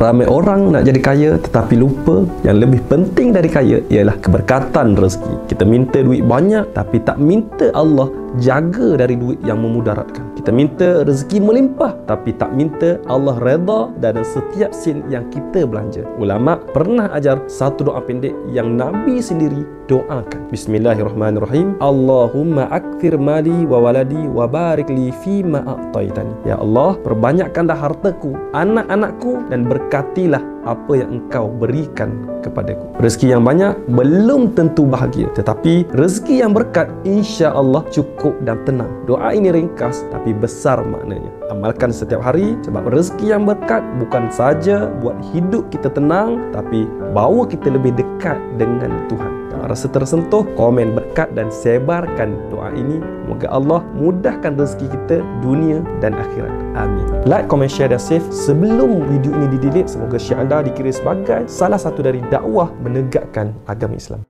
Ramai orang nak jadi kaya tetapi lupa yang lebih penting dari kaya ialah keberkatan rezeki. Kita minta duit banyak tapi tak minta Allah jaga dari duit yang memudaratkan. Kita minta rezeki melimpah tapi tak minta Allah redha dalam setiap sen yang kita belanja. Ulama pernah ajar satu doa pendek yang Nabi sendiri doakan. Bismillahirrahmanirrahim. Allahumma akthir mali wa waladi wa barik li fima a'taitani. Ya Allah, perbanyakkanlah hartaku, anak-anakku, dan berkatilah apa yang Engkau berikan kepadaku. Rezeki yang banyak belum tentu bahagia, tetapi rezeki yang berkat insya-Allah cukup dan tenang. Doa ini ringkas tapi besar maknanya. Amalkan setiap hari, sebab rezeki yang berkat bukan saja buat hidup kita tenang, tapi bawa kita lebih dekat dengan Tuhan. Kalau rasa tersentuh, komen berkat dan sebarkan doa ini. Moga Allah mudahkan rezeki kita dunia dan akhirat. Amin. Like, comment, share dan save. Sebelum video ini di-delete, semoga share anda dikira sebagai salah satu dari dakwah menegakkan agama Islam.